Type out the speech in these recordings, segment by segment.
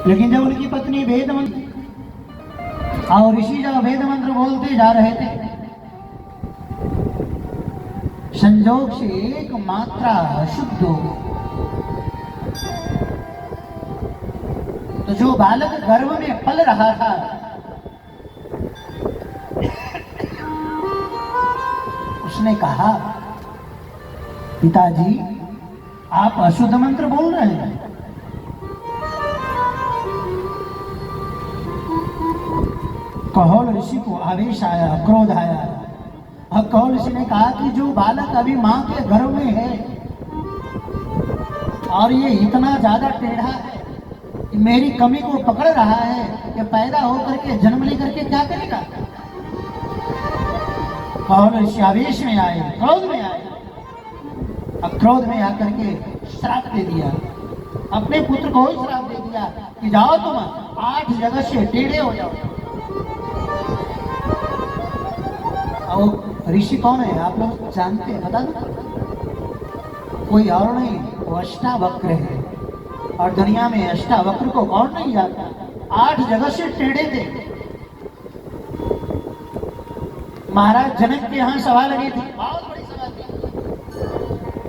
लेकिन जब उनकी पत्नी वेद मंत्र और ऋषि जब वेद मंत्र बोलते जा रहे थे, संजोग से एक मात्रा अशुद्ध हो गई। तो जो बालक गर्भ में पल रहा था, उसने कहा, पिताजी आप अशुद्ध मंत्र बोल रहे हैं। कहोल ऋषि को आवेश आया, क्रोध आया। अब कहोल ऋषि ने कहा कि जो बालक अभी मां के गर्भ में है और ये इतना ज्यादा टेढ़ा है, मेरी कमी को पकड़ रहा है, कि पैदा होकर के जन्म लेकर के क्या करेगा। कहोल ऋषि आवेश में आए, क्रोध में आए। अब क्रोध में आकर के श्राप दे दिया, अपने पुत्र को ही श्राप दे दिया कि जाओ तुम 8 जगह से टेढ़े हो जाओ। और ऋषि कौन है आप लोग जानते हैं, बता दो। कोई और नहीं, वो अष्टावक्र है। और दुनिया में अष्टावक्र को कौन नहीं जानता। 8 जगह से टेढ़े थे। महाराज जनक के यहाँ सभा लगी थी, बहुत बड़ी सभा थी।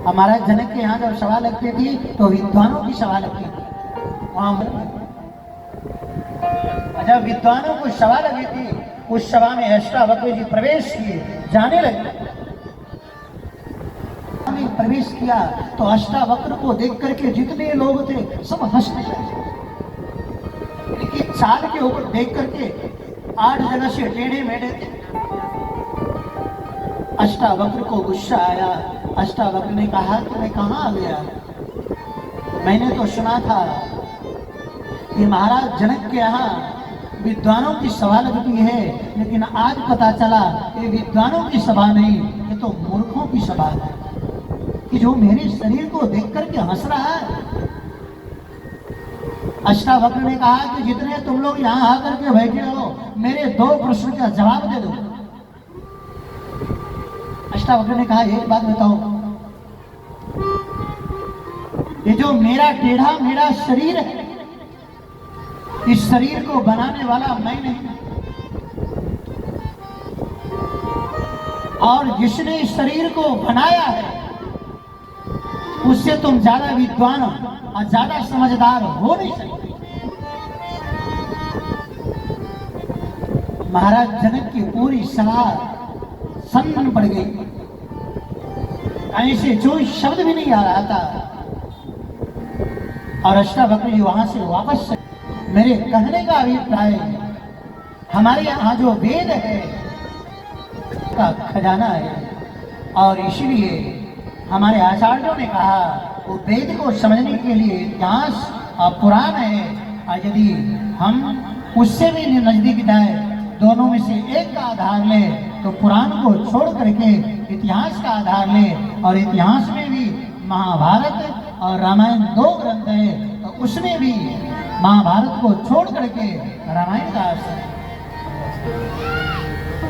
महाराज जनक के यहाँ जब सभा लगती थी तो विद्वानों की सभा लगती थी। वहां जब विद्वानों को सभा लगी थी, उस सभा में अष्टावक्र जी प्रवेश किए, जाने लगे। प्रवेश किया तो अष्टावक्र को देख करके जितने लोग थे सब हंसने लगे। इनकी चाल के ऊपर देख करके 8 जगह से टेढ़े मेढ़े थे। अष्टावक्र को गुस्सा आया। अष्टावक्र ने कहा कि मैं कहाँ आ गया, मैंने तो सुना था कि महाराज जनक के यहाँ विद्वानों की सभा लगती है, लेकिन आज पता चला ये विद्वानों की सभा नहीं, ये तो मूर्खों की सभा है, कि जो मेरे शरीर को देख करके हंस रहा है। अष्टावक्र ने कहा कि जितने तुम लोग यहाँ आकर के बैठे हो, मेरे 2 प्रश्न का जवाब दे दो। अष्टावक्र ने कहा, एक बात बताओ, ये जो मेरा टेढ़ा मेरा शरीर है, इस शरीर को बनाने वाला मैं नहीं, और जिसने इस शरीर को बनाया है उससे तुम ज्यादा विद्वान और ज्यादा समझदार हो नहीं सकते। महाराज जनक की पूरी सभा सन्न पड़ गई। ऐसे जो शब्द भी नहीं आ रहा था। और अष्टावक्र जी वहां से वापस, मेरे कहने का अभिप्राय, हमारे यहाँ जो वेद है का खजाना है, और इसलिए हमारे आचार्यों ने कहा वो वेद को समझने के लिए इतिहास और पुराण है, और यदि हम उससे भी नजदीक जाए, दोनों में से एक का आधार ले, तो पुराण को छोड़ करके इतिहास का आधार ले। और इतिहास में भी महाभारत और रामायण 2 ग्रंथ है, तो उसमें भी महाभारत को छोड़ करके रामायण का आश्रय।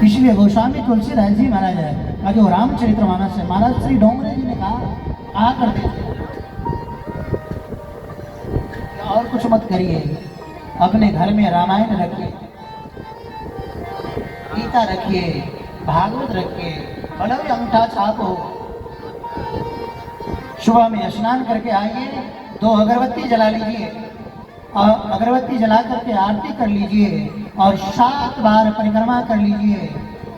इसलिए गोस्वामी तुलसीदास जी महाराज का जो रामचरितमानस है, महाराज श्री डोंगरे जी ने कहा करते थे, और कुछ मत करिए, अपने घर में रामायण रखिए, गीता रखिए, भागवत रखिए, भले भी अंगूठा छाप हो। सुबह में स्नान करके आइए, 2 अगरबत्ती जला लीजिए, और अगरबत्ती जला करके आरती कर लीजिए, और 7 बार परिक्रमा कर लीजिए,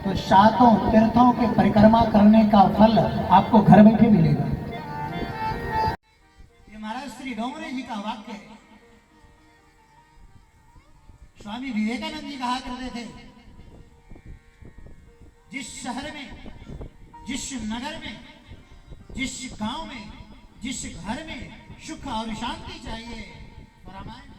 तो 7 तीर्थों के परिक्रमा करने का फल आपको घर बैठे मिलेगा। ये महाराज श्री डोंगरे जी का वाक्य है। स्वामी विवेकानंद जी कहा करते थे, जिस शहर में, जिस नगर में, जिस गांव में, जिस घर में सुख और शांति चाहिए, रामायण